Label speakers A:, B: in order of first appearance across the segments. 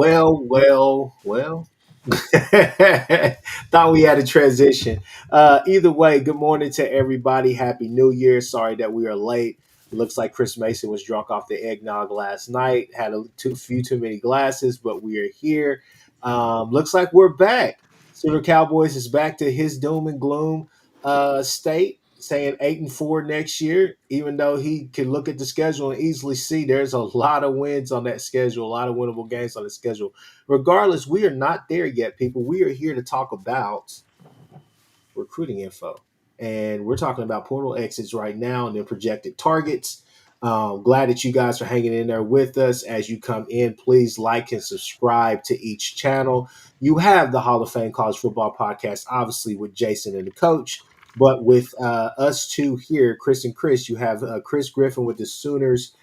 A: Well. Thought we had a transition. Either way, good morning to everybody. Happy New Year. Sorry that we are late. Looks like Chris Mason was drunk off the eggnog last night. Had few too many glasses, but we are here. Looks like we're back. Suitor Cowboys is back to his doom and gloom state, saying 8-4 next year. Even though he can look at the schedule and easily see there's a lot of wins on that schedule, a lot of winnable games on the schedule. Regardless, we are not there yet, people. We are here to talk about recruiting info. And we're talking about portal exits right now and then projected targets. Glad that you guys are hanging in there with us. As you come in, please like and subscribe to each channel. You have the Hall of Fame College Football Podcast, obviously, with Jason and the coach. But with us two here, Chris and Chris, you have Chris Griffin with the Sooners.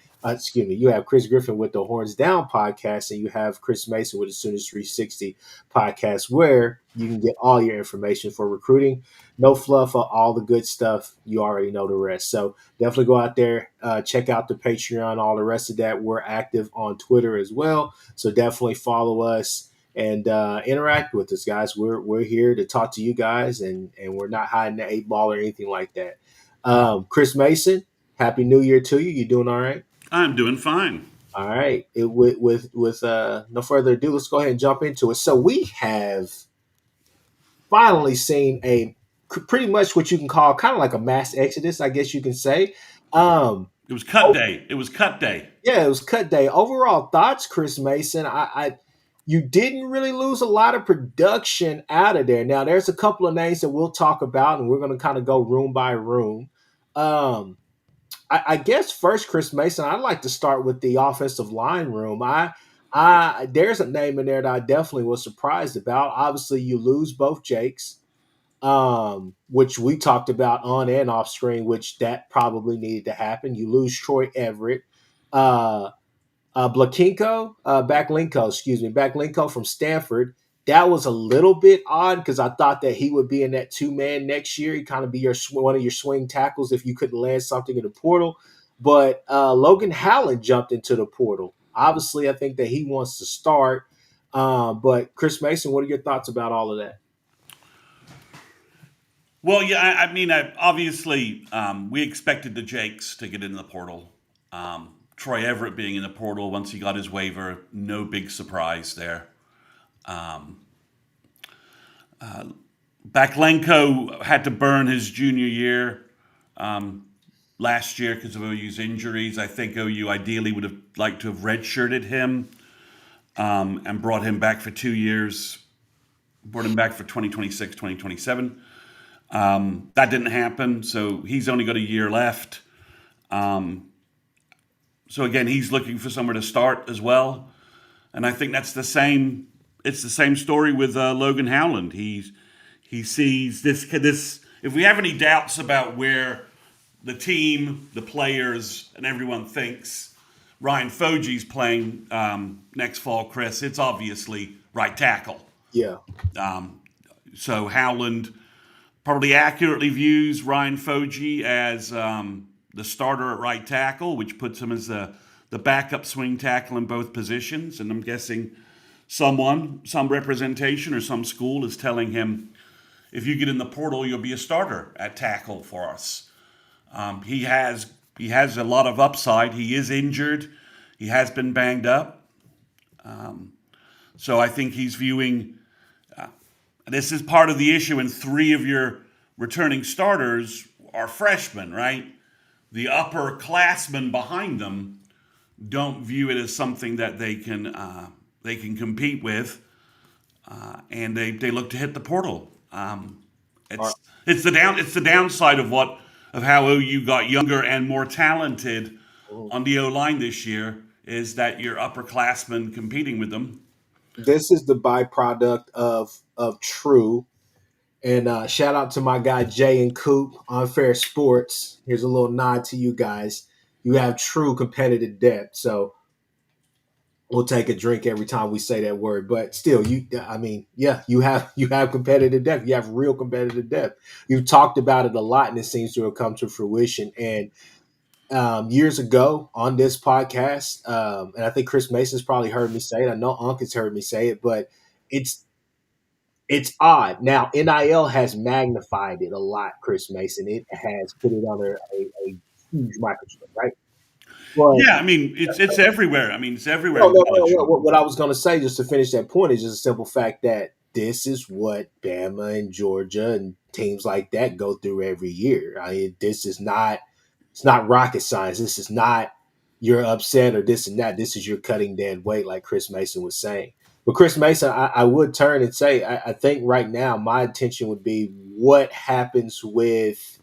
A: You have Chris Griffin with the Horns Down podcast, and you have Chris Mason with the Sooners 360 podcast, where you can get all your information for recruiting. No fluff, all the good stuff. You already know the rest. So definitely go out there, check out the Patreon, all the rest of that. We're active on Twitter as well. So definitely follow us and interact with us, guys. We're here to talk to you guys, and we're not hiding the 8 ball or anything like that. Chris Mason, Happy New Year to you. You doing all right?
B: I'm doing fine.
A: All right. With no further ado, let's go ahead and jump into it. So we have finally seen pretty much what you can call kind of like a mass exodus, I guess you can say.
B: It was cut day. It was cut day.
A: Yeah, it was cut day. Overall thoughts, Chris Mason. You didn't really lose a lot of production out of there. Now, there's a couple of names that we'll talk about, and we're going to kind of go room by room. I guess first, Chris Mason, I'd like to start with the offensive line room. There's a name in there that I definitely was surprised about. Obviously, you lose both Jakes, which we talked about on and off screen, which that probably needed to happen. You lose Troy Everett, Backlinko from Stanford. That was a little bit odd because I thought that he would be in that 2-man next year. He'd kind of be one of your swing tackles if you couldn't land something in the portal. But Logan Howland jumped into the portal. Obviously, I think that he wants to start. But Chris Mason, what are your thoughts about all of that?
B: Well, yeah, obviously, we expected the Jakes to get in the portal. Troy Everett being in the portal once he got his waiver, no big surprise there. Backlinko had to burn his junior year last year because of OU's injuries. I think OU ideally would have liked to have redshirted him and brought him back for 2 years, brought him back for 2026, 2027. That didn't happen, so he's only got a year left. So again, he's looking for somewhere to start as well, and I think that's the same. It's the same story with Logan Howland. He sees this. If we have any doubts about where the team, the players, and everyone thinks Ryan Foge's playing next fall, Chris, it's obviously right tackle.
A: Yeah.
B: So Howland probably accurately views Ryan Foge as the starter at right tackle, which puts him as the backup swing tackle in both positions. And I'm guessing some representation or some school is telling him, if you get in the portal, you'll be a starter at tackle for us. He has a lot of upside. He is injured. He has been banged up. So I think he's viewing this is part of the issue, and 3 of your returning starters are freshmen, right? The upperclassmen behind them don't view it as something that they can compete with, and they look to hit the portal. It's the downside of how OU got younger and more talented on the O-line this year, is that you're upperclassmen competing with them.
A: This is the byproduct of true. And shout out to my guy Jay and Coop on Fair Sports. Here's a little nod to you guys. You have true competitive depth. So we'll take a drink every time we say that word. But still, you have competitive depth. You have real competitive depth. You've talked about it a lot, and it seems to have come to fruition. And years ago on this podcast, and I think Chris Mason's probably heard me say it. I know Unc has heard me say it, but it's it's odd. Now, NIL has magnified it a lot, Chris Mason. It has put it under a huge microscope, right? But
B: Yeah, I mean it's everywhere. I mean it's everywhere
A: no,
B: in
A: no, no.
B: college football.
A: What I was going to say, just to finish that point, is just a simple fact that this is what Bama and Georgia and teams like that go through every year. I mean, this is not, it's not rocket science. This is not you're upset or this and that. This is your cutting dead weight, like Chris Mason was saying. But Chris Mason, I would turn and say, I think right now my attention would be what happens with,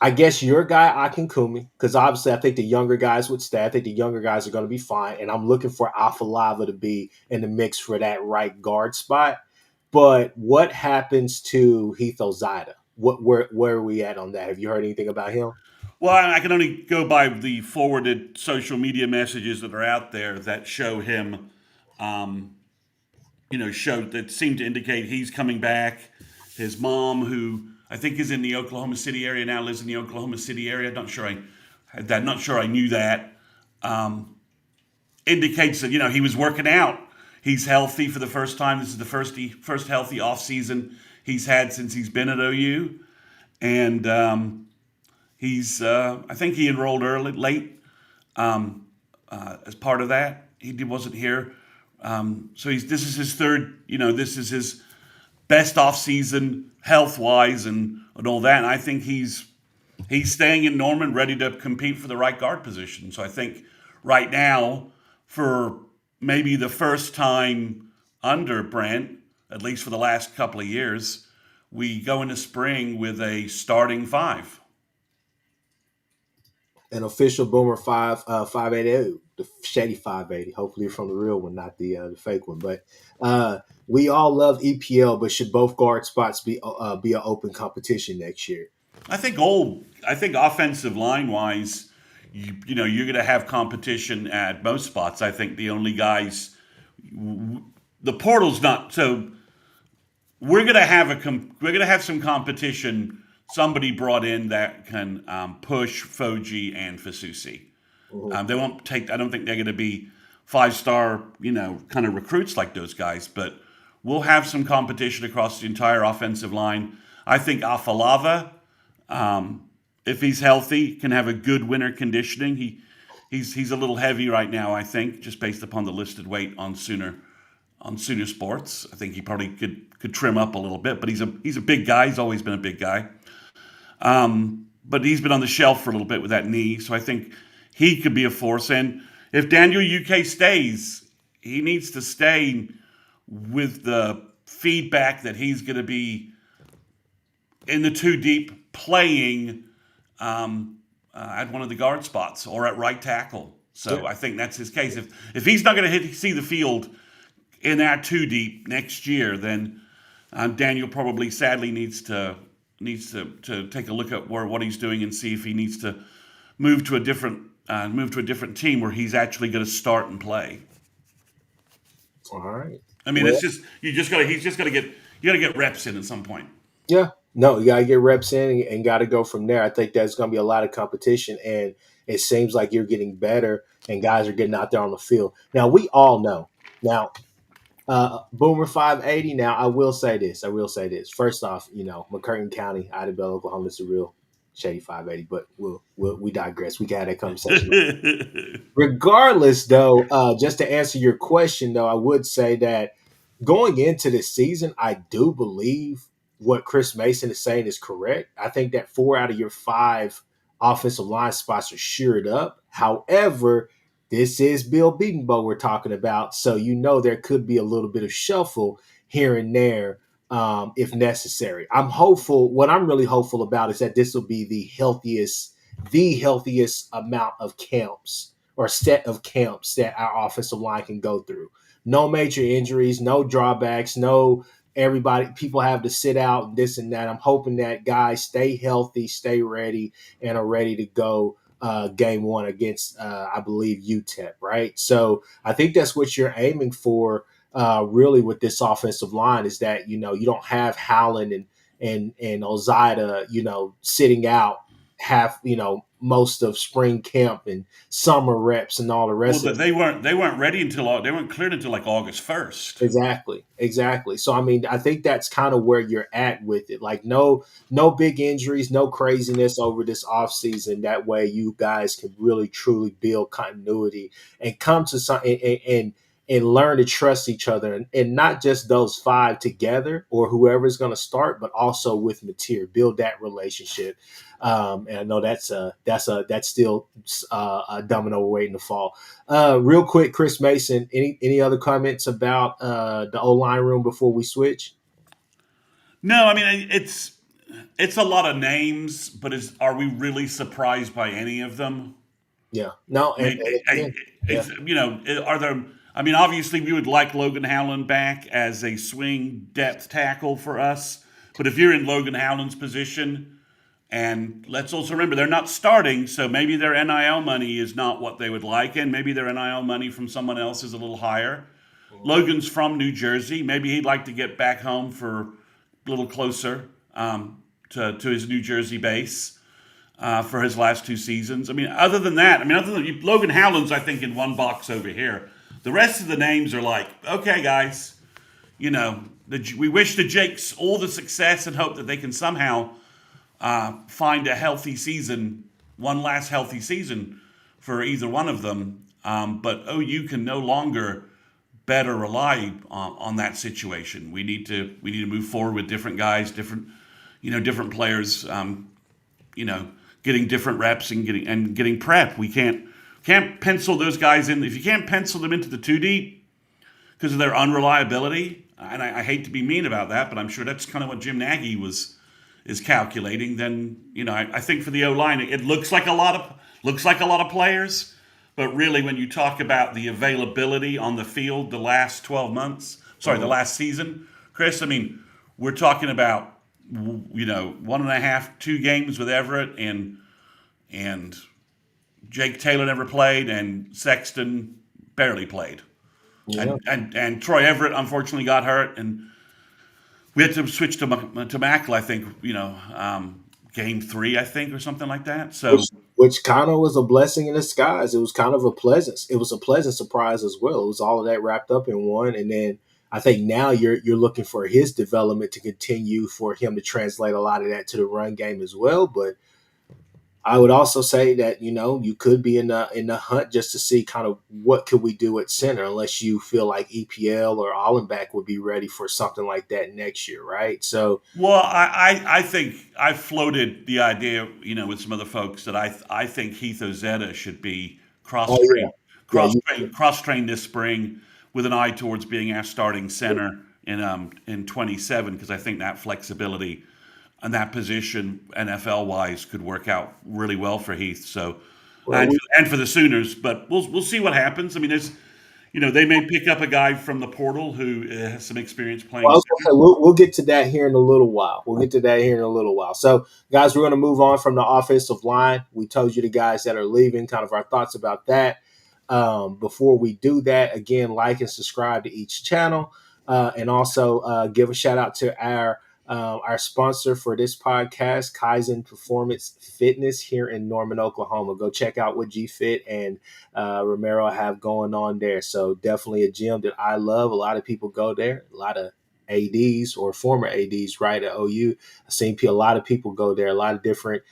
A: I guess, your guy Akin Kumi, because obviously I think the younger guys would stay. I think the younger guys are going to be fine, and I'm looking for Afalava to be in the mix for that right guard spot. But what happens to Heath Ozida? Where are we at on that? Have you heard anything about him?
B: Well, I can only go by the forwarded social media messages that are out there that show him, um, show that seem to indicate he's coming back. His mom, who I think is in the Oklahoma City area now, lives in the Oklahoma City area. Not sure I had that. Not sure I knew that. Um, Indicates that he was working out. He's healthy for the first time. This is the first healthy off season he's had since he's been at OU, and he's I think he enrolled late as part of that. He wasn't here, so this is his third. This is his best off season health wise and all that. And I think he's staying in Norman, ready to compete for the right guard position. So I think right now, for maybe the first time under Brent, at least for the last couple of years, we go into spring with a starting five.
A: An official Boomer 580, the Shady 580. Hopefully from the real one, not the fake one. But we all love EPL, but should both guard spots be an open competition next year?
B: I think offensive line wise, you're going to have competition at most spots. I think the only guys, the portal's not so. We're going to have some competition. Somebody brought in that can push Foji and Fasusi.
A: Mhm.
B: They won't take. I don't think they're going to be 5-star, kind of recruits like those guys. But we'll have some competition across the entire offensive line. I think Afalava, if he's healthy, can have a good winter conditioning. He's a little heavy right now. I think just based upon the listed weight on Sooner Sports. I think he probably could trim up a little bit. But he's a big guy. He's always been a big guy. But he's been on the shelf for a little bit with that knee, so I think he could be a force. And if Daniel UK stays, he needs to stay with the feedback that he's going to be in the two deep playing at one of the guard spots or at right tackle.
A: Yeah.
B: So I think that's his case. If he's not going to see the field in that two deep next year, then Daniel probably sadly needs to take a look at what he's doing and see if he needs to move to a different team where he's actually going to start and play.
A: All right.
B: I mean,
A: Well,
B: he's just got to get reps in at some point.
A: yeah. No, you got to get reps in and got to go from there. I think there's going to be a lot of competition, and it seems like you're getting better and guys are getting out there on the field. Now, we all know. Now, Boomer 580. Now, I will say this. First off, McCurtain County, Idabel, Oklahoma is a real Shady 580, but we digress. We got that conversation. Regardless, though, just to answer your question, though, I would say that going into this season, I do believe what Chris Mason is saying is correct. I think that 4 out of your 5 offensive line spots are shored up. However, this is Bill Beatonbow we're talking about, so there could be a little bit of shuffle here and there if necessary. I'm hopeful. What I'm really hopeful about is that this will be the healthiest amount of camps or set of camps that our offensive line can go through. No major injuries, no drawbacks, no people have to sit out and this and that. I'm hoping that guys stay healthy, stay ready, and are ready to go game one against, I believe, UTEP, right? So I think that's what you're aiming for really with this offensive line is that, you don't have Howland and Ozida, sitting out half, most of spring camp and summer reps and all the
B: Well,
A: rest of it.
B: they weren't ready until they weren't cleared until like August 1st.
A: Exactly, exactly. So I mean, I think that's kind of where you're at with it. Like no big injuries, no craziness over this off season. That way you guys can really truly build continuity and come to some and learn to trust each other, and not just those five together or whoever's going to start, but also with Mateer, build that relationship. And I know that's still a domino waiting to fall. Real quick, Chris Mason. Any other comments about the O line room before we switch?
B: No, I mean it's a lot of names, but are we really surprised by any of them?
A: Yeah, no,
B: I mean,
A: and again, yeah,
B: it's are there? I mean, obviously, we would like Logan Howland back as a swing depth tackle for us. But if you're in Logan Howland's position, and let's also remember they're not starting, so maybe their NIL money is not what they would like, and maybe their NIL money from someone else is a little higher. Logan's from New Jersey. Maybe he'd like to get back home for a little closer to his New Jersey base for his last two seasons. I mean, other than that, Logan Howland's, I think, in one box over here. The rest of the names are like, okay, guys, we wish the Jakes all the success and hope that they can somehow find a healthy season, one last healthy season for either one of them. But OU can no longer better rely on that situation. We need to move forward with different guys, different players. Getting different reps and getting prep. We can't pencil those guys in. If you can't pencil them into the two deep because of their unreliability, and I hate to be mean about that, but I'm sure that's kind of what Jim Nagy is calculating. Then I think for the O line, it looks like a lot of players, but really when you talk about the availability on the field the last 12 months, the last season, Chris, I mean we're talking about 1.5, 2 games with Everett and Jake Taylor never played and Sexton barely played.
A: yeah.
B: And Troy Everett unfortunately got hurt and we had to switch to Mackle, I think, game 3, I think, or something like that. So
A: Which kind of was a blessing in disguise. It was kind of a pleasant surprise as well. It was all of that wrapped up in one, and then I think now you're looking for his development to continue for him to translate a lot of that to the run game as well. But I would also say that you could be in the hunt just to see kind of what could we do at center, unless you feel like EPL or Allenback would be ready for something like that next year, right? So,
B: well, I think I floated the idea, with some other folks that I think Heath Ozetta should be
A: oh yeah, yeah,
B: cross trained this spring with an eye towards being our starting center in 27 because I think that flexibility and that position NFL wise could work out really well for Heath. So
A: well,
B: and for the Sooners, but we'll see what happens. I mean, they may pick up a guy from the portal who has some experience playing
A: well,
B: center.
A: we'll get to that here in a little while. We'll get to that here in a little while. So, guys, we're going to move on from the offensive line. We told you the guys that are leaving, kind of our thoughts about that. Before we do that, again, like and subscribe to each channel, and also give a shout out to our sponsor for this podcast, Kaizen Performance Fitness here in Norman, Oklahoma. Go check out what G Fit and Romero have going on there. So definitely a gym that I love. A lot of people go there. A lot of ADs or former ADs, right, at OU. I've seen a lot of people go there. A lot of different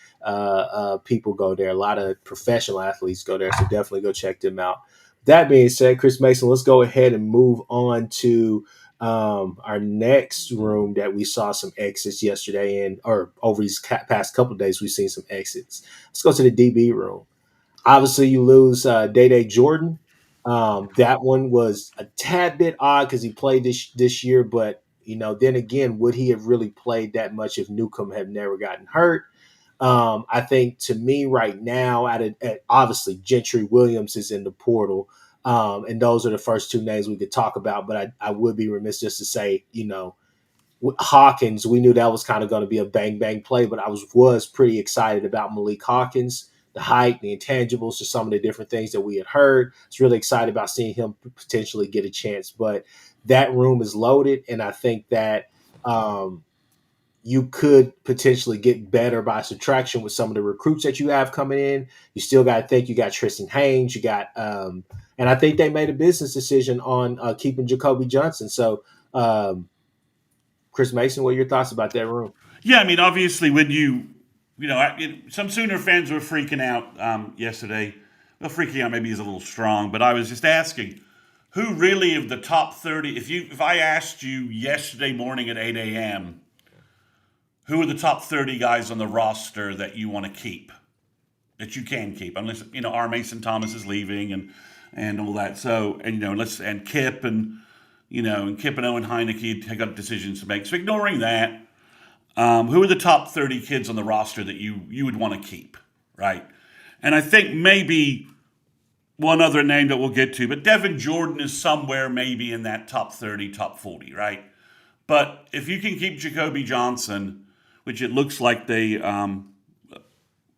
A: people go there. A lot of professional athletes go there. So definitely go check them out. That being said, Chris Mason, let's go ahead and move on to our next room that we saw some exits yesterday in, or over these past couple of days, we've seen some exits. Let's go to the DB room. Obviously, you lose Day Jordan. That one was a tad bit odd because he played this year, but then again, would he have really played that much if Newcomb had never gotten hurt? I think to me right now, obviously Gentry Williams is in the portal, and those are the first two names we could talk about. But I would be remiss just to say, Hawkins. We knew that was kind of going to be a bang bang play, but I was pretty excited about Malik Hawkins. The height, the intangibles, just some of the different things that we had heard. I was really excited about seeing him potentially get a chance. But that room is loaded, and I think that you could potentially get better by subtraction with some of the recruits that you have coming in. You still got to think you got Tristan Haynes, you got, and I think they made a business decision on keeping Jacoby Johnson. So, Chris Mason, what are your thoughts about that room?
B: Yeah, I mean, obviously, when some Sooner fans were freaking out yesterday. Well, freaking out maybe is a little strong, but I was just asking, who really of the top 30? If I asked you yesterday morning at 8 a.m., who are the top 30 guys on the roster that you want to keep, that you can keep, unless R. Mason Thomas is leaving and all that. So and Kip and Owen Heineke have got decisions to make. So ignoring that. Who are the top 30 kids on the roster that you would want to keep, right? And I think maybe one other name that we'll get to, but Devin Jordan is somewhere maybe in that top 30, top 40, right? But if you can keep Jacoby Johnson, which it looks like they,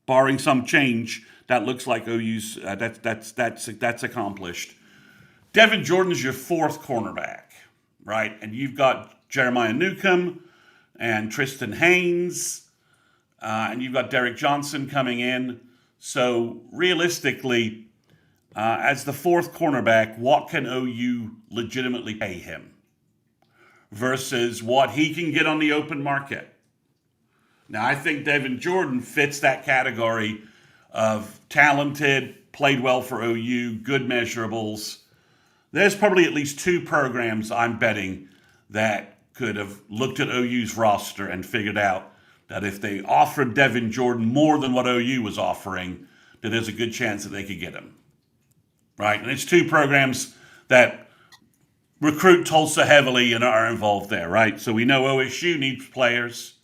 B: barring some change, that looks like OU's that's accomplished. Devin Jordan's your fourth cornerback, right? And you've got Jeremiah Newcomb and Tristan Haynes, and you've got Derek Johnson coming in. So realistically, as the fourth cornerback, what can OU legitimately pay him versus what he can get on the open market? Now, I think Devin Jordan fits that category of talented, played well for OU, good measurables. There's probably at least two programs I'm betting that could have looked at OU's roster and figured out that if they offered Devin Jordan more than what OU was offering, that there's a good chance that they could get him. Right? And it's two programs that recruit Tulsa heavily and are involved there, right? So we know OSU needs players,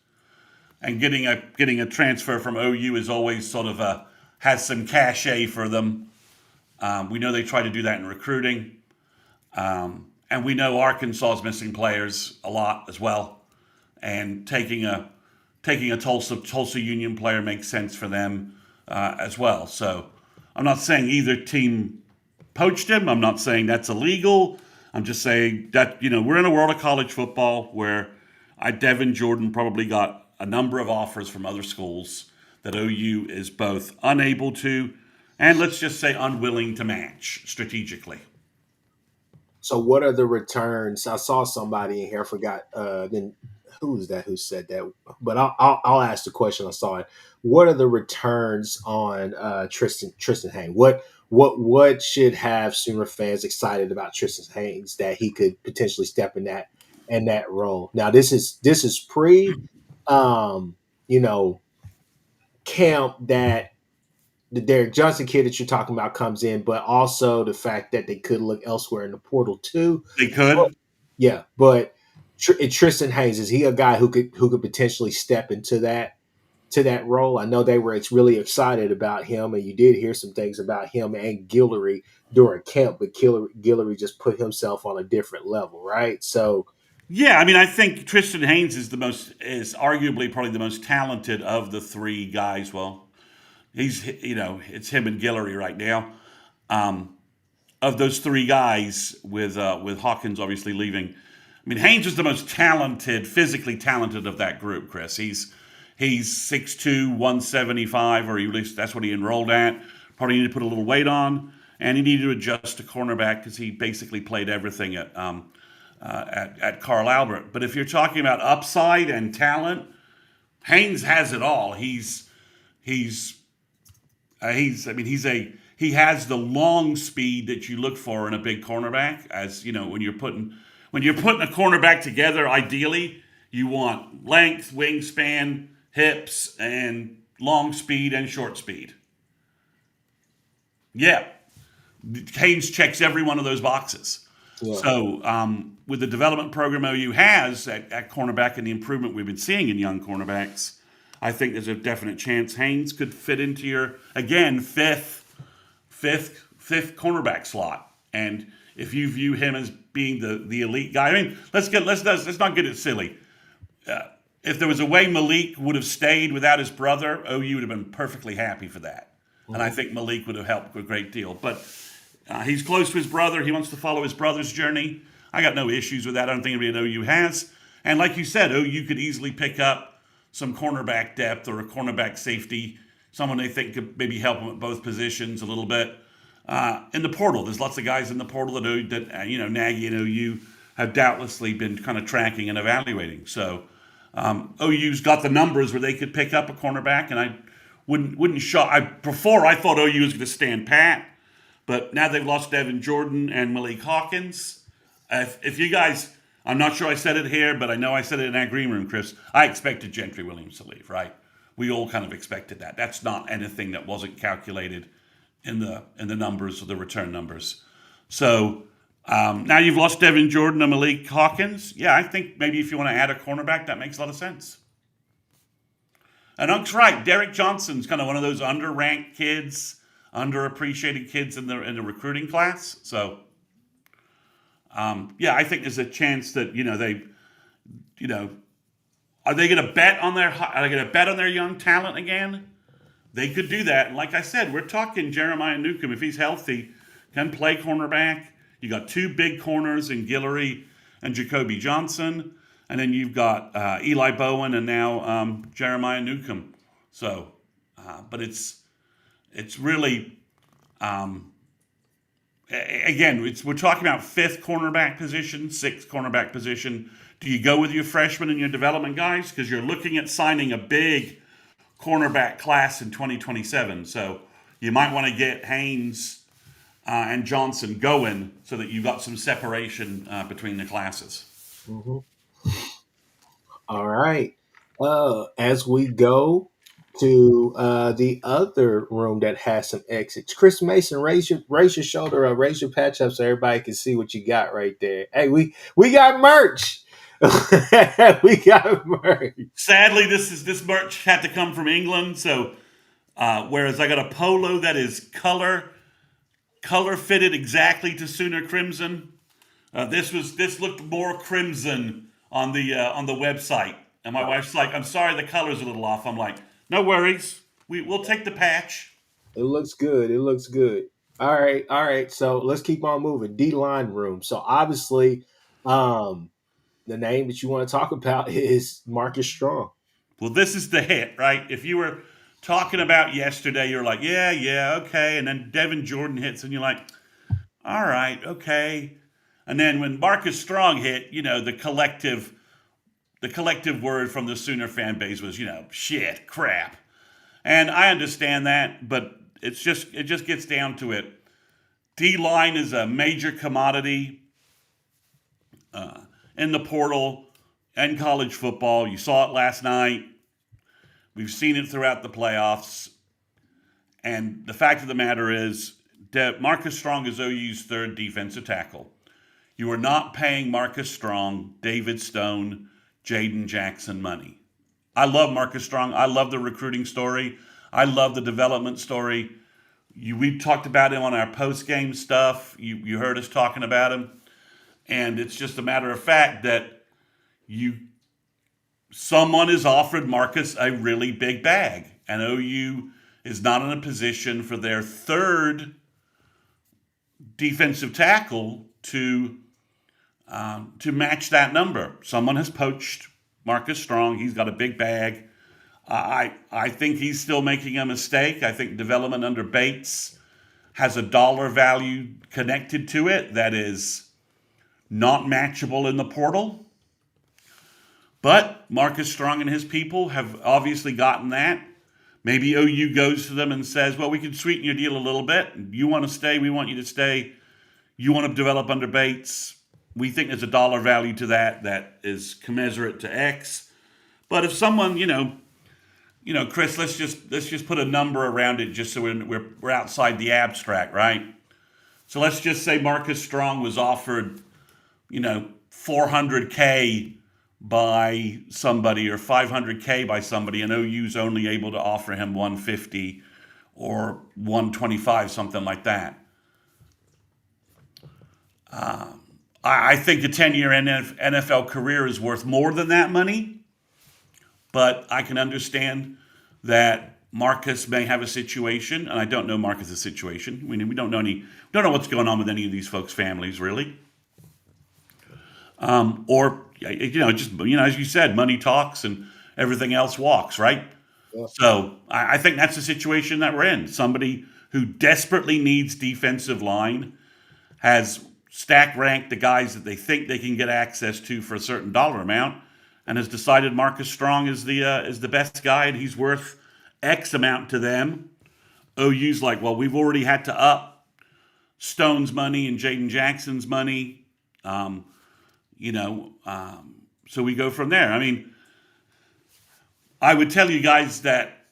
B: and getting a transfer from OU is always sort of has some cachet for them. We know they try to do that in recruiting. And we know Arkansas is missing players a lot as well, and taking a Tulsa Union player makes sense for them as well. So I'm not saying either team poached him. I'm not saying that's illegal. I'm just saying that we're in a world of college football where Devin Jordan probably got a number of offers from other schools that OU is both unable to, and let's just say unwilling to match strategically.
A: So, what are the returns? I saw somebody in here. I forgot. Then who's that? Who said that? But I'll ask the question. I saw it. What are the returns on Tristan Haynes? What should have Sooner fans excited about Tristan Haynes that he could potentially step in that role? Now, this is pre, you know, camp that the Derek Johnson kid that you're talking about comes in, but also the fact that they could look elsewhere in the portal too.
B: They could.
A: Yeah, but Tristan Haynes, is he a guy who could potentially step into that role? I know they were really excited about him, and you did hear some things about him and Guillory during camp, but Guillory just put himself on a different level, right? So
B: yeah, I mean, I think Tristan Haynes is arguably probably the most talented of the three guys. Well, it's him and Guillory right now. Of those three guys, with Hawkins obviously leaving, I mean, Haynes is the most talented, physically talented of that group. Chris, he's 6'2", 175, or at least that's what he enrolled at. Probably needed to put a little weight on, and he needed to adjust to cornerback because he basically played everything at Carl Albert. But if you're talking about upside and talent, Haynes has it all. He has the long speed that you look for in a big cornerback. As you know, when you're putting a cornerback together, ideally you want length, wingspan, hips, and long speed and short speed. Yeah, Haynes checks every one of those boxes. Yeah. So with the development program OU has at cornerback and the improvement we've been seeing in young cornerbacks, I think there's a definite chance Haynes could fit into your, again, fifth cornerback slot. And if you view him as being the elite guy, I mean, let's not get it silly. If there was a way Malik would have stayed without his brother, OU would have been perfectly happy for that. Mm-hmm. And I think Malik would have helped a great deal. But he's close to his brother. He wants to follow his brother's journey. I got no issues with that. I don't think anybody at OU has. And like you said, you could easily pick up some cornerback depth or a cornerback safety, someone they think could maybe help them at both positions a little bit. In the portal, there's lots of guys in the portal that Nagy and OU have doubtlessly been kind of tracking and evaluating. So OU's got the numbers where they could pick up a cornerback, and I wouldn't shock. Before I thought OU was going to stand pat, but now they've lost Devin Jordan and Malik Hawkins. If you guys, I'm not sure I said it here, but I know I said it in that green room, Chris. I expected Gentry Williams to leave, right? We all kind of expected that. That's not anything that wasn't calculated in the numbers or the return numbers. So now you've lost Devin Jordan and Malik Hawkins. Yeah, I think maybe if you want to add a cornerback, that makes a lot of sense. And Unk's right. Derek Johnson's kind of one of those underranked kids, underappreciated kids in the recruiting class. So, I think there's a chance that are they going to bet on their young talent again? They could do that. And like I said, we're talking Jeremiah Newcomb, if he's healthy, can play cornerback. You got two big corners in Guillory and Jacoby Johnson. And then you've got Eli Bowen and now Jeremiah Newcomb. So, but it's really, we're talking about fifth cornerback position, sixth cornerback position. Do you go with your freshmen and your development guys? Because you're looking at signing a big cornerback class in 2027. So you might want to get Haynes and Johnson going so that you've got some separation between the classes.
A: Mm-hmm. All right. As we go to the other room that has some exits, Chris Mason, raise your shoulder up, raise your patch up so everybody can see what you got right there. Hey, we got merch. We got merch.
B: Sadly, this merch had to come from England. So whereas I got a polo that is color fitted exactly to Sooner Crimson, this looked more crimson on the website, and my wife's like, "I'm sorry, the color's a little off." I'm like, "No worries, we'll take the patch."
A: It looks good. All right. So let's keep on moving. D-line room. So obviously, the name that you want to talk about is Marcus Strong.
B: Well, this is the hit, right? If you were talking about yesterday, you're like, yeah, okay, and then Devin Jordan hits, and you're like, all right, okay. And then when Marcus Strong hit, the collective word from the Sooner fan base was, shit, crap. And I understand that, but it just gets down to it. D-line is a major commodity in the portal and college football. You saw it last night. We've seen it throughout the playoffs. And the fact of the matter is that Marcus Strong is OU's third defensive tackle. You are not paying Marcus Strong, David Stone, Jaden Jackson money. I love Marcus Strong. I love the recruiting story. I love the development story. We talked about him on our post-game stuff. You heard us talking about him. And it's just a matter of fact that someone has offered Marcus a really big bag. And OU is not in a position for their third defensive tackle to match that number. Someone has poached Marcus Strong. He's got a big bag. I think he's still making a mistake. I think development under Bates has a dollar value connected to it that is not matchable in the portal. But Marcus Strong and his people have obviously gotten that. Maybe OU goes to them and says, well, we can sweeten your deal a little bit. You want to stay, we want you to stay. You want to develop under Bates. We think there's a dollar value to that is commensurate to X. But if someone, Chris, let's just put a number around it just so we're outside the abstract, right? So let's just say Marcus Strong was offered, $400K by somebody or $500K by somebody, and OU's only able to offer him $150 or $125, something like that. I think a 10-year NFL career is worth more than that money, but I can understand that Marcus may have a situation, and I don't know Marcus's situation. We don't know what's going on with any of these folks' families, really. Or just as you said, money talks and everything else walks, right?
A: Yeah.
B: So I think that's the situation that we're in. Somebody who desperately needs defensive line has stack ranked the guys that they think they can get access to for a certain dollar amount, and has decided Marcus Strong is the best guy, and he's worth X amount to them. OU's like, well, we've already had to up Stone's money and Jaden Jackson's money, um, you know, so we go from there. I mean, I would tell you guys that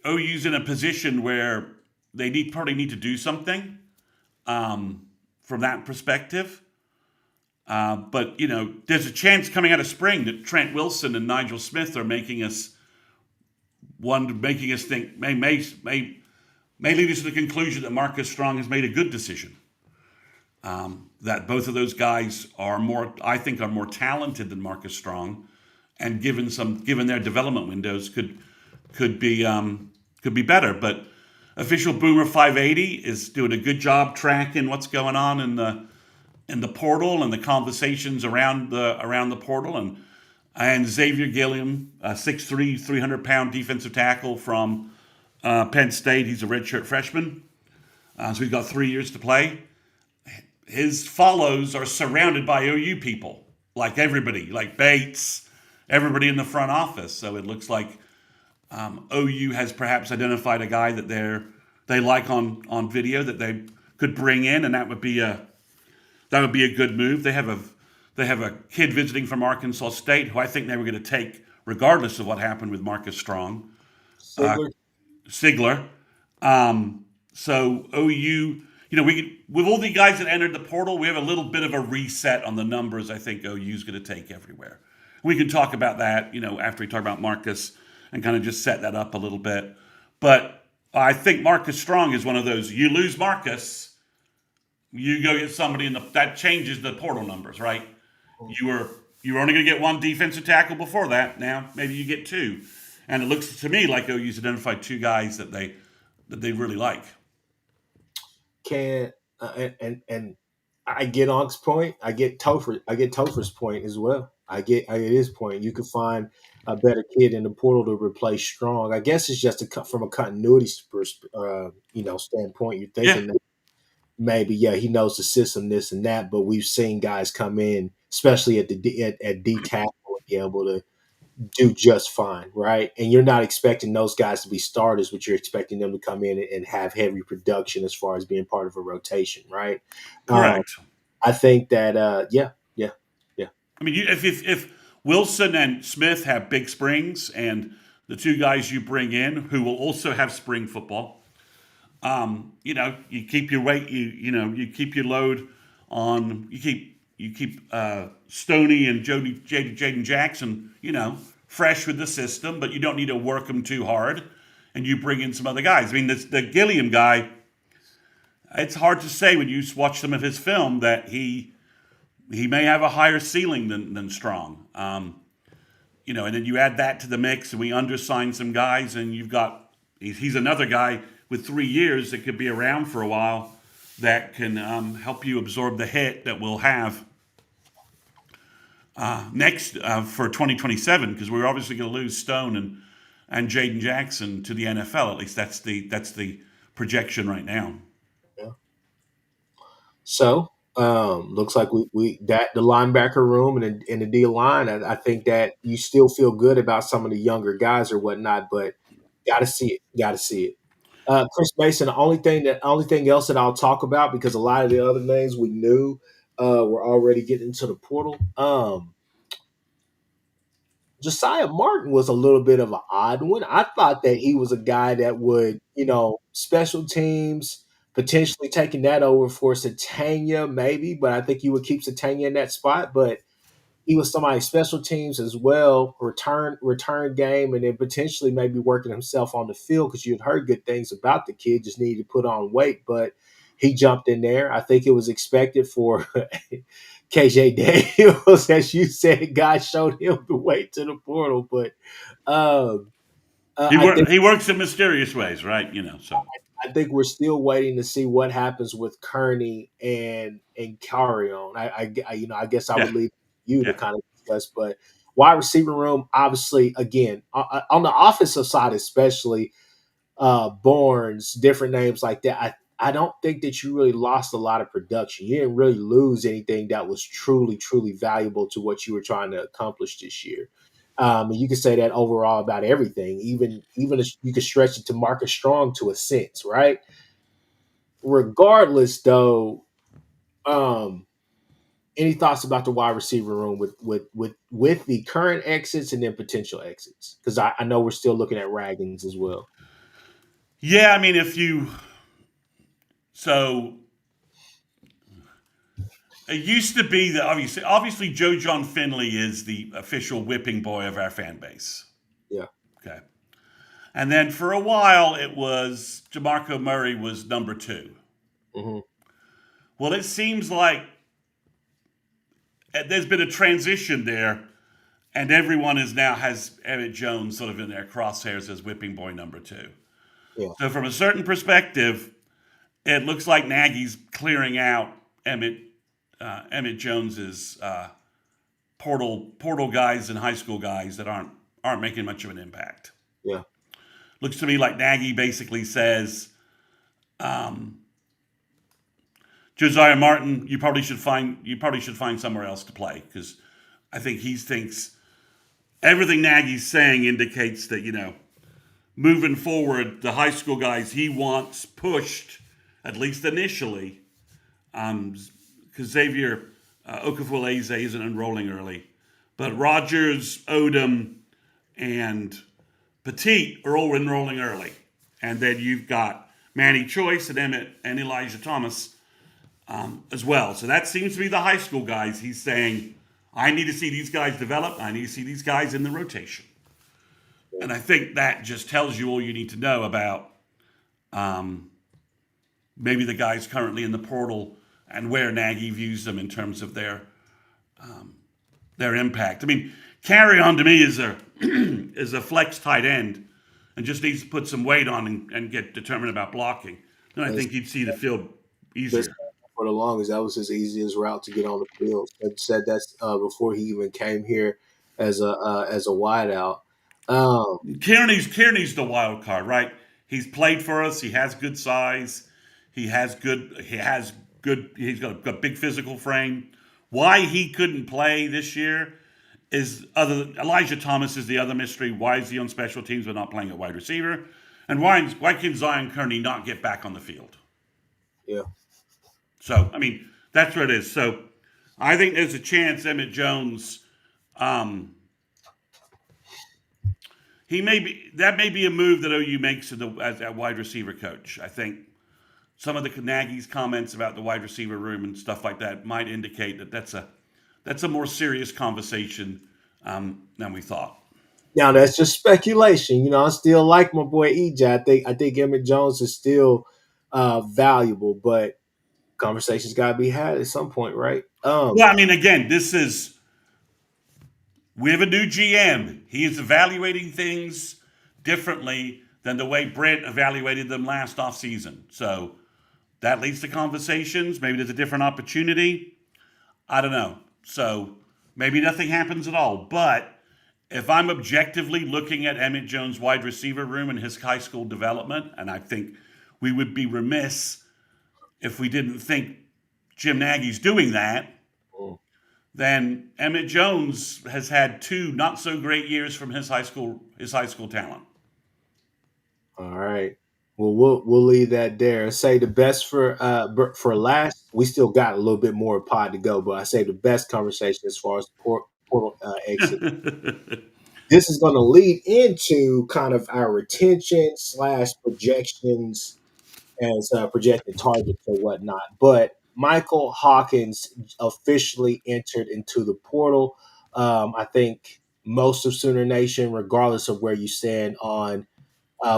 B: OU's in a position where they probably need to do something from that perspective. But there's a chance coming out of spring that Trent Wilson and Nigel Smith are making us think may lead us to the conclusion that Marcus Strong has made a good decision. That both of those guys I think, are more talented than Marcus Strong, and given their development windows, could be better. But official Boomer 580 is doing a good job tracking what's going on in the portal and the conversations around the portal, and Xavier Gilliam, 6'3", 300-pound defensive tackle from Penn State. He's a redshirt freshman, so he's got 3 years to play. His follows are surrounded by OU people, like everybody, like Bates, everybody in the front office. So it looks like OU has perhaps identified a guy that they like on video that they could bring in, and that would be a good move. They have a kid visiting from Arkansas State who I think they were going to take regardless of what happened with Marcus Strong,
A: Sigler.
B: Sigler. So OU, with all the guys that entered the portal, we have a little bit of a reset on the numbers I think OU is going to take everywhere. We can talk about that, after we talk about Marcus, and kind of just set that up a little bit. But I think Marcus Strong is one of those. You lose Marcus, you go get somebody that changes the portal numbers, right? You were only going to get one defensive tackle before that. Now maybe you get two, and it looks to me like OU's identified two guys that they really like.
A: Can and I get Onk's point. I get Topher's point as well. I get his point. You could find a better kid in the portal to replace Strong. I guess it's just from a continuity standpoint. You're
B: Yeah,
A: thinking that maybe he knows the system, this and that, but we've seen guys come in, especially at D tackle, and be able to do just fine, right? And you're not expecting those guys to be starters, but you're expecting them to come in and have heavy production as far as being part of a rotation, right? Um,
B: correct.
A: I think that, yeah.
B: I mean, if Wilson and Smith have big springs, and the two guys you bring in who will also have spring football, you keep your weight, you keep your load on, you keep Stoney and Jaden Jackson, fresh with the system, but you don't need to work them too hard, and you bring in some other guys. I mean, the Gilliam guy, it's hard to say when you watch some of his film that he may have a higher ceiling than Strong. And then you add that to the mix, and we undersigned some guys, and he's another guy with 3 years that could be around for a while, that can help you absorb the hit that we'll have next for 2027, because we're obviously going to lose Stone and Jaden Jackson to the NFL. At least that's the projection right now.
A: Yeah. So looks like we that the linebacker room and the D line. I think that you still feel good about some of the younger guys or whatnot, but got to see it. Got to see it. Chris Mason. The only thing else that I'll talk about, because a lot of the other names we knew were already getting into the portal. Josiah Martin was a little bit of an odd one. I thought that he was a guy that would, special teams, potentially taking that over for Satania, maybe, but I think you would keep Satania in that spot. But he was somebody special teams as well, return game, and then potentially maybe working himself on the field, because you had heard good things about the kid, just needed to put on weight. But he jumped in there. I think it was expected for KJ Daniels, as you said. God showed him the way to the portal, but um, I think
B: He works in mysterious ways, right? So
A: I think we're still waiting to see what happens with Kearney and Carrion. I guess I
B: yeah,
A: would leave you to
B: yeah.
A: kind of discuss. But wide receiver room, obviously, again, on the offensive side, especially Barnes, different names like that. I don't think that you really lost a lot of production. You didn't really lose anything that was truly, truly valuable to what you were trying to accomplish this year. And you can say that overall about everything. Even if you could stretch it to Marcus Strong to a sense, right? Regardless, though, um, any thoughts about the wide receiver room with the current exits and then potential exits? Because I know we're still looking at Raggins as well.
B: Yeah, I mean, if you so it used to be that obviously Joe John Finley is the official whipping boy of our fan base.
A: Yeah.
B: Okay, and then for a while it was Demarco Murray was number two.
A: Hmm.
B: Well, it seems like there's been a transition there, and everyone is now has Emmett Jones sort of in their crosshairs as whipping boy number two.
A: Yeah.
B: So from a certain perspective, it looks like Nagy's clearing out Emmett Jones's portal guys and high school guys that aren't making much of an impact.
A: Yeah.
B: Looks to me like Nagy basically says, um, Josiah Martin, you probably should find somewhere else to play because I think he thinks everything Nagy's saying indicates that moving forward, the high school guys he wants pushed at least initially, because Xavier Okafueze isn't enrolling early, but Rogers, Odom, and Petit are all enrolling early, and then you've got Manny Choice and Emmett and Elijah Thomas as well. So that seems to be the high school guys. He's saying, I need to see these guys develop. I need to see these guys in the rotation. And I think that just tells you all you need to know about um, maybe the guys currently in the portal and where Nagy views them in terms of their impact. I mean, carry on to me is a is a flex tight end and just needs to put some weight on and get determined about blocking. Then I
A: That's,
B: think he'd see the field
A: that's
B: easier.
A: for the longest. That was his easiest route to get on the field. Said that's before he even came here as a wideout. Um,
B: Kearney's the wild card, right? He's played for us. He has good size. He's got a big physical frame. Why he couldn't play this year is Elijah Thomas is the other mystery. Why is he on special teams but not playing at wide receiver? And why can Zion Kearney not get back on the field?
A: yeah.
B: So I mean that's where it is. So I think there's a chance Emmett Jones. He may be that may be a move that OU makes as a wide receiver coach. I think some of the Nagy's comments about the wide receiver room and stuff like that might indicate that that's a more serious conversation than we thought.
A: Now that's just speculation. I still like my boy EJ. I think Emmett Jones is still valuable, but conversations got to be had at some point, right?
B: Well, I mean, again, we have a new GM. He is evaluating things differently than the way Brent evaluated them last offseason. So that leads to conversations. Maybe there's a different opportunity. I don't know. So maybe nothing happens at all. But if I'm objectively looking at Emmett Jones' wide receiver room and his high school development, and I think we would be remiss if we didn't think Jim Nagy's doing that, then Emmett Jones has had two not so great years from his high school talent.
A: All right. Well, we'll leave that there. Say the best for last. We still got a little bit more pod to go, but I say the best conversation as far as portal exit. This is going to lead into kind of our retention slash projections as projected targets or whatnot. But Michael Hawkins officially entered into the portal. I think most of Sooner Nation, regardless of where you stand on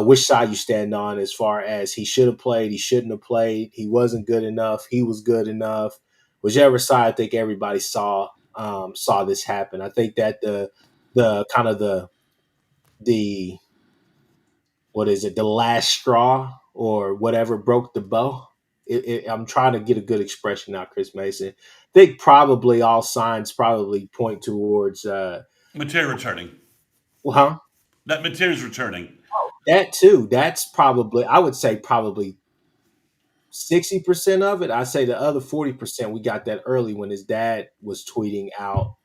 A: which side you stand on, as far as he should have played, he shouldn't have played, he wasn't good enough, he was good enough. Whichever side, I think everybody saw this happen. I think that the kind of the what is it, the last straw or whatever broke the bow. I'm trying to get a good expression out, Chris Mason. I think probably all signs probably point towards
B: Mateer returning.
A: huh?
B: That Mateer's returning.
A: That too. That's probably I would say probably 60% of it. I say the other 40% we got that early when his dad was tweeting out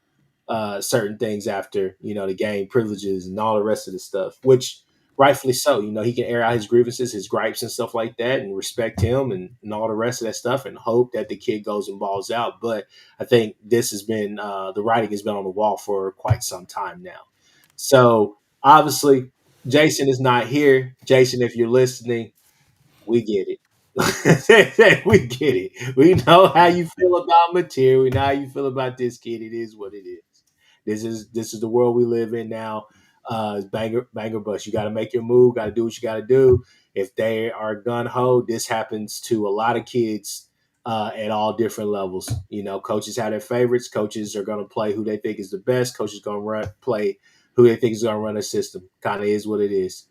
A: certain things after the game privileges and all the rest of the stuff, which rightfully so. He can air out his grievances, his gripes, and stuff like that, and respect him and all the rest of that stuff, and hope that the kid goes and balls out. But I think this has been the writing has been on the wall for quite some time now. So obviously, Jason is not here. Jason, if you're listening, we get it. We get it. We know how you feel about material. We know how you feel about this kid. It is what it is. This is the world we live in now. Banger bust. You got to make your move. Got to do what you got to do. If they are gun ho, this happens to a lot of kids at all different levels. Coaches have their favorites. Coaches are going to play who they think is the best. Coaches going to play who they think is going to run a system. Kind of is what it is.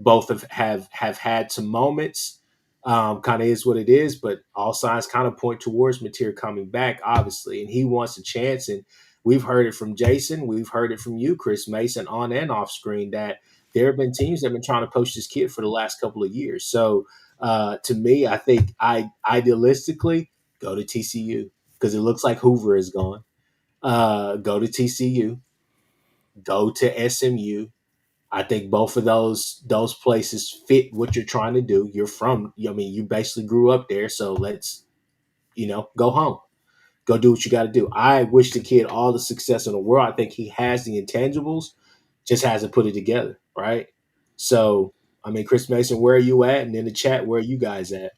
A: Both have had some moments. Kind of is what it is, but all signs kind of point towards Mateer coming back, obviously, and he wants a chance. And we've heard it from Jason, we've heard it from you, Chris Mason, on and off screen, that there have been teams that have been trying to poach this kid for the last couple of years. So to me, I think I idealistically go to TCU because it looks like Hoover is gone. Go to TCU, go to SMU. I think both of those places fit what you're trying to do. You're from, I mean, you basically grew up there, so let's, go home, go do what you got to do. I wish the kid all the success in the world. I think he has the intangibles, just hasn't put it together, right? So, I mean, Chris Mason, where are you at? And in the chat, where are you guys at?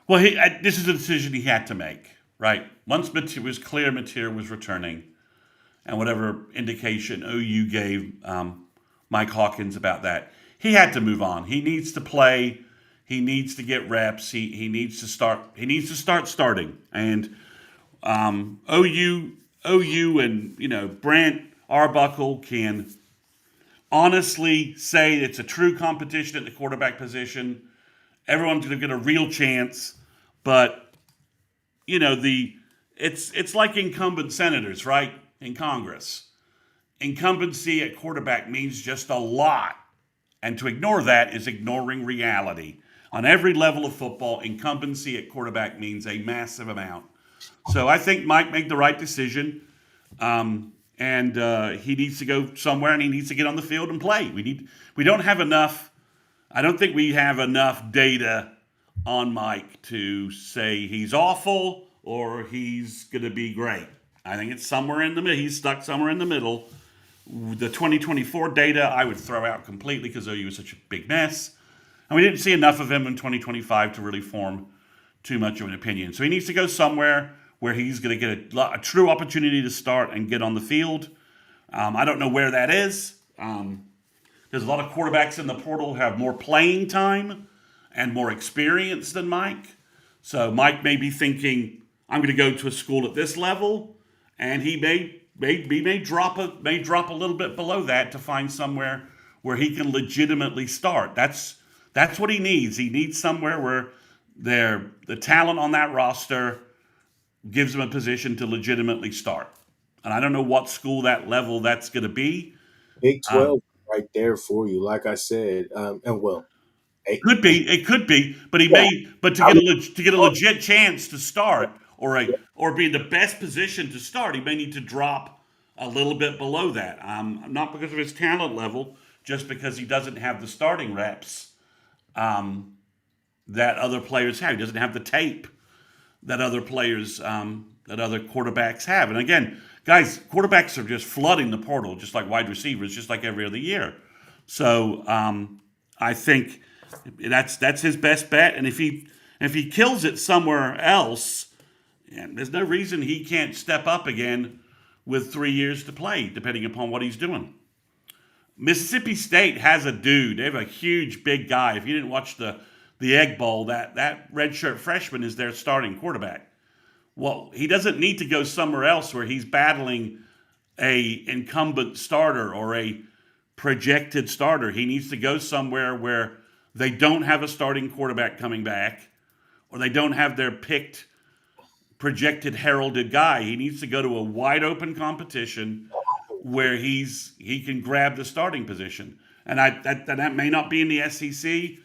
B: Well, this is a decision he had to make, right? Once it was clear Mateer was returning, and whatever indication OU gave Mike Hawkins about that, he had to move on. He needs to play. He needs to get reps. He needs to start. He needs to start starting. And OU and Brant Arbuckle can honestly say it's a true competition at the quarterback position. Everyone's going to get a real chance, but it's like incumbent senators, right? In Congress, incumbency at quarterback means just a lot, and to ignore that is ignoring reality. On every level of football, incumbency at quarterback means a massive amount. So I think Mike made the right decision, and he needs to go somewhere, and he needs to get on the field and play. We don't have enough. I don't think we have enough data on Mike to say he's awful or he's going to be great. I think it's somewhere in the middle. He's stuck somewhere in the middle. The 2024 data I would throw out completely because OU was such a big mess. And we didn't see enough of him in 2025 to really form too much of an opinion. So he needs to go somewhere where he's going to get a true opportunity to start and get on the field. I don't know where that is. There's a lot of quarterbacks in the portal who have more playing time and more experience than Mike. So Mike may be thinking, I'm going to go to a school at this level, and he may drop a little bit below that to find somewhere where he can legitimately start. That's what he needs. He needs somewhere where the talent on that roster gives him a position to legitimately start. And I don't know what school that level that's going to be.
A: Big 12 right there for you, like I said. And well, hey,
B: It could be, but
A: yeah,
B: to get a legit chance to start or be in the best position to start, he may need to drop a little bit below that. Not because of his talent level, just because he doesn't have the starting reps that other players have. He doesn't have the tape that other players, that other quarterbacks have. And again, guys, quarterbacks are just flooding the portal, just like wide receivers, just like every other year. So I think that's his best bet. And if he kills it somewhere else, there's no reason he can't step up again with 3 years to play, depending upon what he's doing. Mississippi State has a dude. They have a huge, big guy. If you didn't watch the Egg Bowl, that redshirt freshman is their starting quarterback. Well, he doesn't need to go somewhere else where he's battling a incumbent starter or a projected starter. He needs to go somewhere where they don't have a starting quarterback coming back, or they don't have their picked, projected, heralded guy. He needs to go to a wide open competition where he can grab the starting position. And that may not be in the SEC.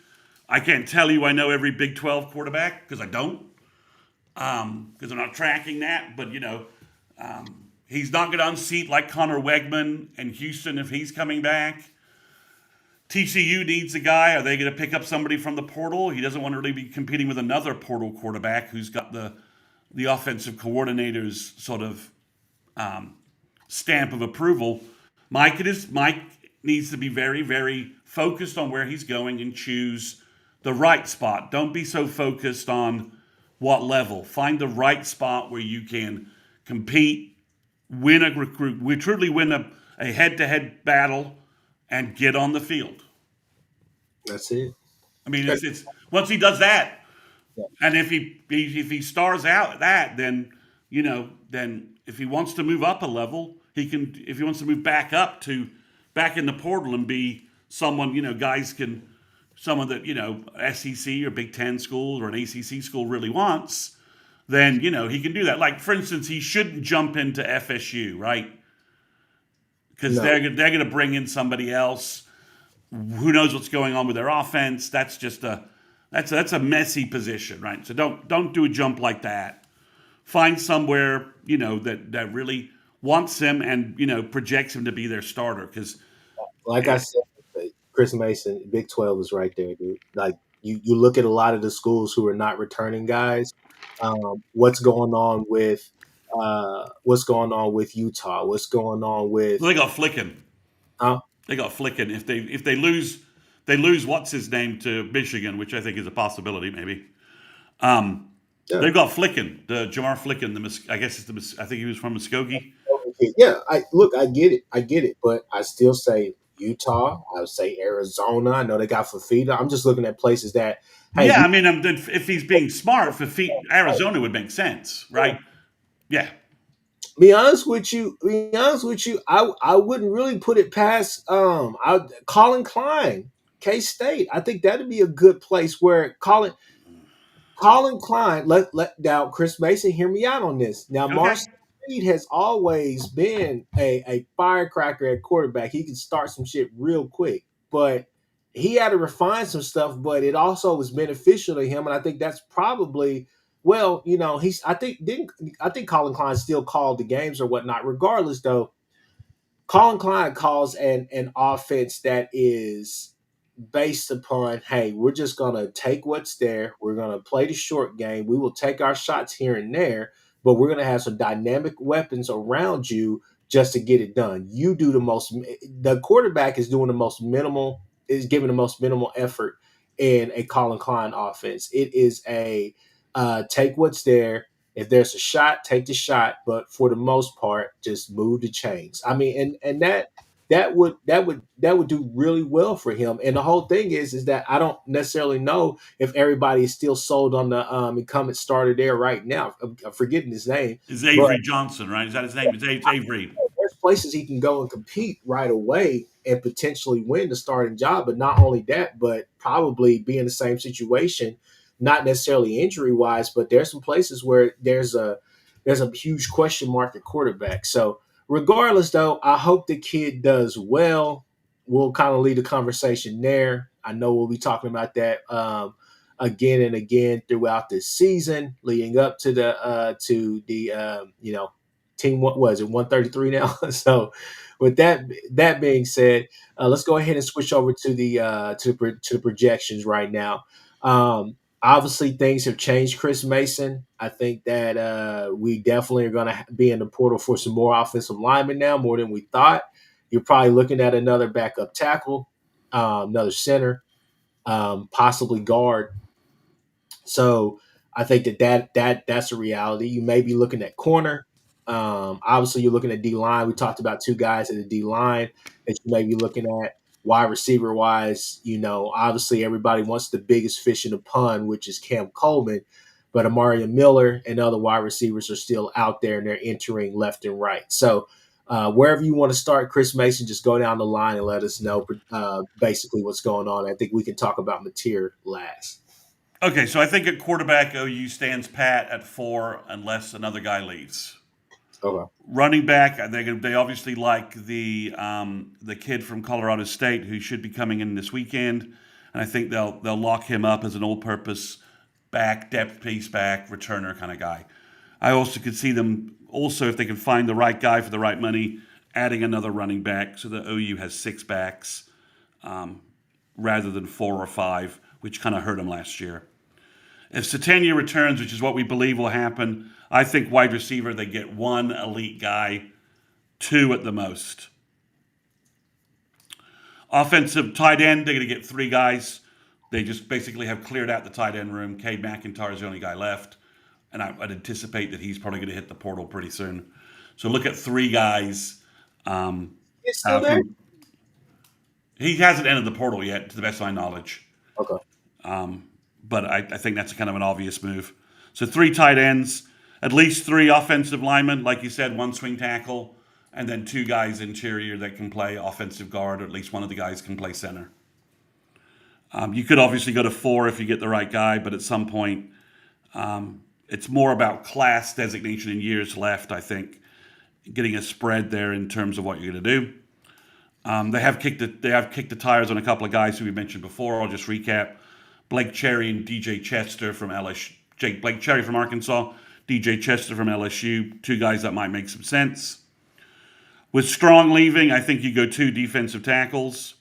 B: I can't tell you I know every Big 12 quarterback because I don't, because I'm not tracking that. But he's not going to unseat like Connor Wegman and Houston if he's coming back. TCU needs a guy. Are they going to pick up somebody from the portal? He doesn't want to really be competing with another portal quarterback who's got the offensive coordinator's sort of stamp of approval. Mike needs to be very, very focused on where he's going and choose the right spot. Don't be so focused on what level. Find the right spot where you can compete, win a recruit, we truly win a head-to-head battle, and get on the field.
A: That's it.
B: I mean, it's once he does that, and if he stars out at that, then then if he wants to move up a level, he can. If he wants to move back in the portal and be someone, guys can someone that SEC or Big Ten school or an ACC school really wants, then he can do that. Like for instance, he shouldn't jump into FSU, right? Because
A: No.
B: they're going to bring in somebody else. Who knows what's going on with their offense? That's just that's a messy position, right? So don't do a jump like that. Find somewhere that really wants him and projects him to be their starter. Because
A: Like I said, Chris Mason, Big 12 is right there, dude. Like you look at a lot of the schools who are not returning guys. What's going on with Utah? What's going on with
B: they got Flicken.
A: uh,
B: They got Flicken. If they lose what's his name to Michigan, which I think is a possibility, maybe.
A: yeah,
B: They've got Flicken, the Jamar Flicken. I guess I think he was from Muskogee.
A: yeah. I get it, but I still say Utah. I would say Arizona. I know they got Fafita. I'm just looking at places that hey,
B: Yeah, I mean, if he's being smart, for Arizona would make sense, right? Yeah.
A: Be honest with you, I wouldn't really put it past Colin Klein, K State. I think that'd be a good place where Colin Klein, let now Chris Mason, hear me out on this. Now
B: Okay.
A: Marcel Reed has always been a firecracker at quarterback. He can start some shit real quick, but he had to refine some stuff, but it also was beneficial to him. And I think that's probably he's I think Colin Klein still called the games or whatnot. Regardless though, Colin Klein calls an offense that is based upon, hey, we're just going to take what's there. We're going to play the short game. We will take our shots here and there, but we're going to have some dynamic weapons around you just to get it done. You do the quarterback is doing the most minimal, is giving the most minimal effort in a Colin Klein offense. It is take what's there. If there's a shot, take the shot. But for the most part, just move the chains. I mean, and that would do really well for him. And the whole thing is that I don't necessarily know if everybody is still sold on the incumbent starter there right now. I'm forgetting his name,
B: It's
A: but
B: Avery Johnson, right? Is that his name? It's Avery.
A: there's places he can go and compete right away and potentially win the starting job. But not only that, but probably be in the same situation, not necessarily injury wise, but there's some places where there's a huge question mark at quarterback. So regardless, though, I hope the kid does well. We'll kind of lead the conversation there. I know we'll be talking about that again and again throughout this season, leading up to the team. What was it, 133 now? So, with that being said, let's go ahead and switch over to the projections right now. Obviously, things have changed, Chris Mason. I think that we definitely are going to be in the portal for some more offensive linemen now, more than we thought. You're probably looking at another backup tackle, another center, possibly guard. So I think that's a reality. You may be looking at corner. Obviously, you're looking at D line. We talked about two guys at the D line that you may be looking at. Wide receiver wise, obviously everybody wants the biggest fish in the pond, which is Cam Coleman. But Amari Miller and other wide receivers are still out there and they're entering left and right. So Wherever you want to start, Chris Mason, just go down the line and let us know basically what's going on. I think we can talk about Mateer last.
B: Okay, so I think at quarterback, OU stands pat at 4 unless another guy leaves.
A: Okay.
B: Running back, they obviously like the kid from Colorado State who should be coming in this weekend, and I think they'll lock him up as an all-purpose back, depth piece back, returner kind of guy. I also could see them also, if they can find the right guy for the right money, adding another running back so that OU has 6 backs rather than 4 or 5, which kind of hurt them last year. If Satania returns, which is what we believe will happen, I think wide receiver, they get 1 elite guy, 2 at the most. Offensive tight end, they're going to get 3 guys. They just basically have cleared out the tight end room. Cade McIntyre is the only guy left. And I'd anticipate that he's probably going to hit the portal pretty soon. So look at 3 guys.
A: He's still there?
B: He hasn't entered the portal yet, to the best of my knowledge.
A: Okay.
B: But I think that's kind of an obvious move. So 3 tight ends, at least 3 offensive linemen, like you said, 1 swing tackle, and then 2 guys interior that can play offensive guard, or at least one of the guys can play center. You could obviously go to 4 if you get the right guy, but at some point, it's more about class designation in years left, I think, getting a spread there in terms of what you're going to do. They have kicked the tires on a couple of guys who we mentioned before. I'll just recap. Blake Cherry and DJ Chester from LSU. Blake Cherry from Arkansas, DJ Chester from LSU. 2 guys that might make some sense. With Strong leaving, I think you go 2 defensive tackles.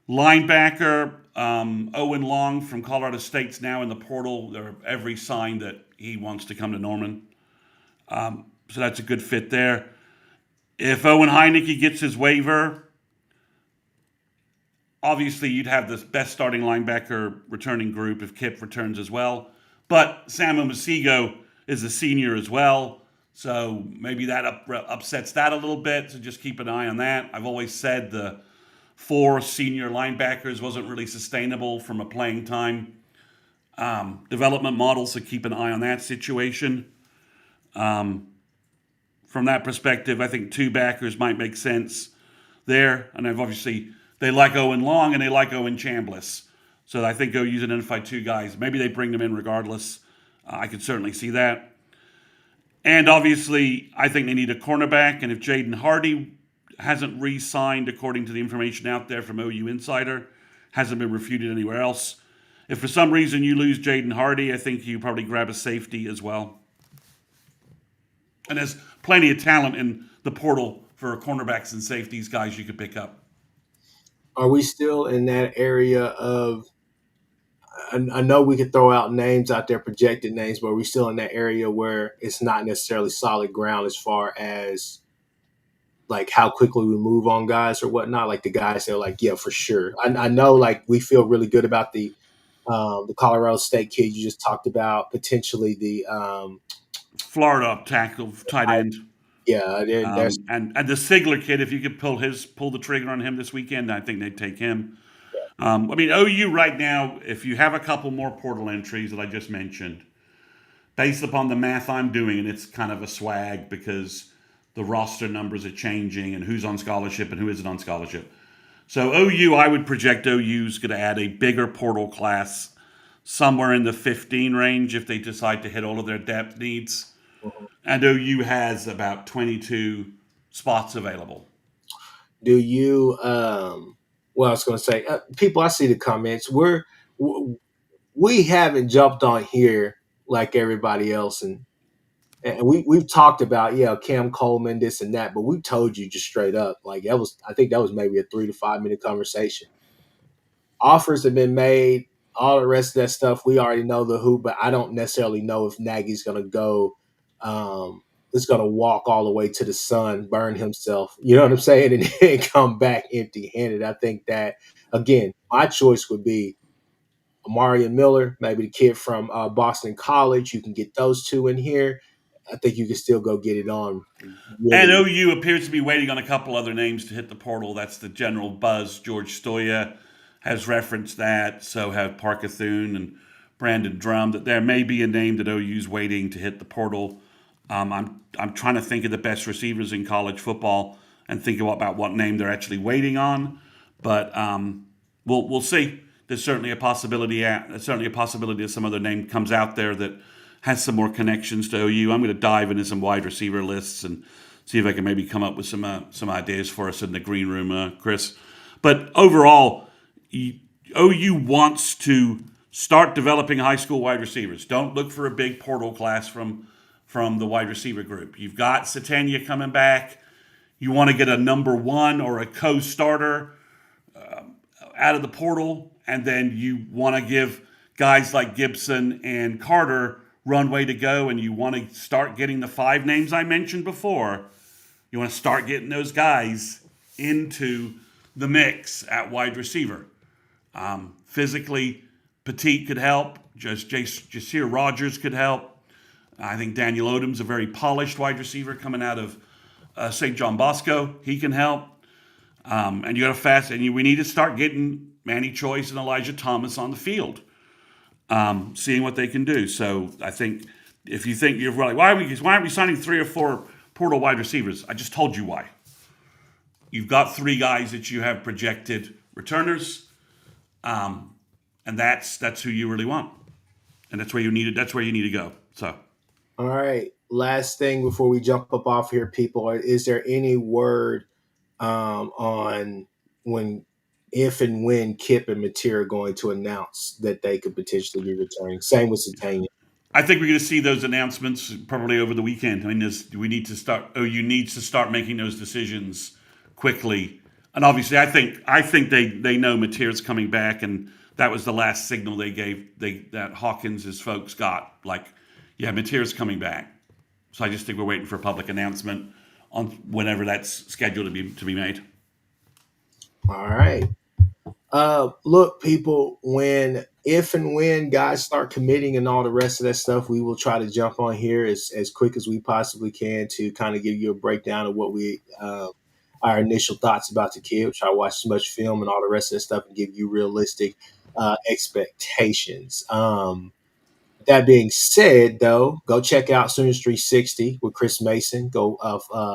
B: Linebacker, Owen Long from Colorado State's now in the portal. There are every sign that he wants to come to Norman. So that's a good fit there. If Owen Heineke gets his waiver, obviously you'd have the best starting linebacker returning group if Kip returns as well. But Sam Omosigho is a senior as well, so maybe that upsets that a little bit, so just keep an eye on that. I've always said the 4 senior linebackers wasn't really sustainable from a playing time development model, so keep an eye on that situation. From that perspective, I think 2 backers might make sense there. And they like Owen Long and they like Owen Chambliss. So I think OU's identified 2 guys. Maybe they bring them in regardless. I could certainly see that. And obviously, I think they need a cornerback. And if Jaden Hardy hasn't re-signed, according to the information out there from OU Insider, hasn't been refuted anywhere else. If for some reason you lose Jaden Hardy, I think you probably grab a safety as well. And there's plenty of talent in the portal for cornerbacks and safeties, guys you could pick up.
A: Are we still in that area of? I know we could throw out names out there, projected names, but are we still in that area where it's not necessarily solid ground as far as like how quickly we move on guys or whatnot? Like the guys that are like, yeah, for sure. I know like we feel really good about the Colorado State kid you just talked about, potentially the
B: Florida tackle, tight end.
A: Yeah, there's
B: and the Sigler kid, if you could pull the trigger on him this weekend, I think they'd take him. I mean, OU right now, if you have a couple more portal entries that I just mentioned, based upon the math I'm doing, and it's kind of a swag because the roster numbers are changing and who's on scholarship and who isn't on scholarship. So OU, I would project OU's going to add a bigger portal class somewhere in the 15 range if they decide to hit all of their depth needs. And OU has about 22 spots available.
A: Do you? Well, I was going to say, people. I see the comments. We haven't jumped on here like everybody else, and we've talked about Cam Coleman, this and that, but we told you just straight up like that was. I think that was maybe a 3 to 5 minute conversation. Offers have been made. All the rest of that stuff, we already know the who, but I don't necessarily know if Nagy's going to go. Is going to walk all the way to the sun, burn himself, you know what I'm saying, and then come back empty-handed. I think that, again, my choice would be Amarian Miller, maybe the kid from Boston College. You can get those 2 in here. I think you can still go get it on.
B: Really. And OU appears to be waiting on a couple other names to hit the portal. That's the general buzz. George Stoya has referenced that. So have Parker Thune and Brandon Drum, that there may be a name that OU's waiting to hit the portal. I'm trying to think of the best receivers in college football and think about what name they're actually waiting on. But we'll see. There's certainly a possibility. There's certainly a possibility that some other name comes out there that has some more connections to OU. I'm going to dive into some wide receiver lists and see if I can maybe come up with some ideas for us in the green room, Chris. But overall, OU wants to start developing high school wide receivers. Don't look for a big portal class from the wide receiver group. You've got Satania coming back. You want to get a number one or a co-starter out of the portal, and then you want to give guys like Gibson and Carter runway to go, and you want to start getting the five names I mentioned before. You want to start getting those guys into the mix at wide receiver. Physically, Petit could help. Jasir Rogers could help. I think Daniel Odom's a very polished wide receiver coming out of St. John Bosco. He can help. And you got to fast, and we need to start getting Manny Choice and Elijah Thomas on the field, seeing what they can do. So I think if you think you're like, why aren't we signing 3 or 4 portal wide receivers? I just told you why. You've got 3 guys that you have projected returners, and that's who you really want, and that's where you need it. That's where you need to go. So.
A: All right. Last thing before we jump up off here, people, is there any word on if and when Kip and Mateer are going to announce that they could potentially be returning? Same with Satania.
B: I think we're going to see those announcements probably over the weekend. I mean, we need to start. OU needs to start making those decisions quickly. And obviously, I think they know Mateer's coming back, and that was the last signal they gave. That Hawkins' folks got, like, yeah, Mateer's coming back. So I just think we're waiting for a public announcement on whenever that's scheduled to be made.
A: All right. Look, people, if and when guys start committing and all the rest of that stuff, we will try to jump on here as quick as we possibly can to kind of give you a breakdown of what our initial thoughts about the kid. Try to watch as much film and all the rest of that stuff and give you realistic expectations. That being said, though, go check out Sooners 360 with Chris Mason. Go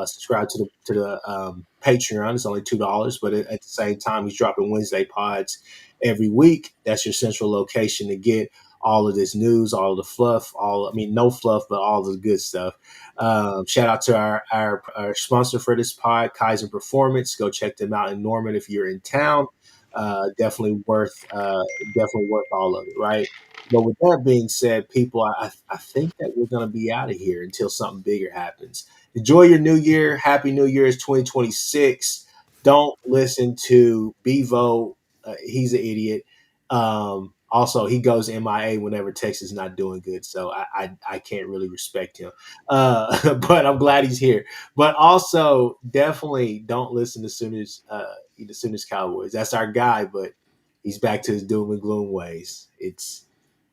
A: subscribe to the Patreon. It's only $2, but at the same time, he's dropping Wednesday pods every week. That's your central location to get all of this news, all of the fluff, no fluff, but all the good stuff. Shout out to our sponsor for this pod, Kaizen Performance. Go check them out in Norman if you're in town. Definitely worth all of it, right? But with that being said, people, I think that we're going to be out of here until something bigger happens. Enjoy your new year. Happy New Year's 2026. Don't listen to Bevo. He's an idiot. Also, he goes MIA whenever Texas is not doing good, so I can't really respect him. But I'm glad he's here. But also, definitely don't listen to Sooners Cowboys. That's our guy, but he's back to his doom and gloom ways.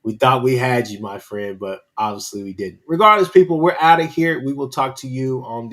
A: We thought we had you, my friend, but obviously we didn't. Regardless, people, we're out of here. We will talk to you on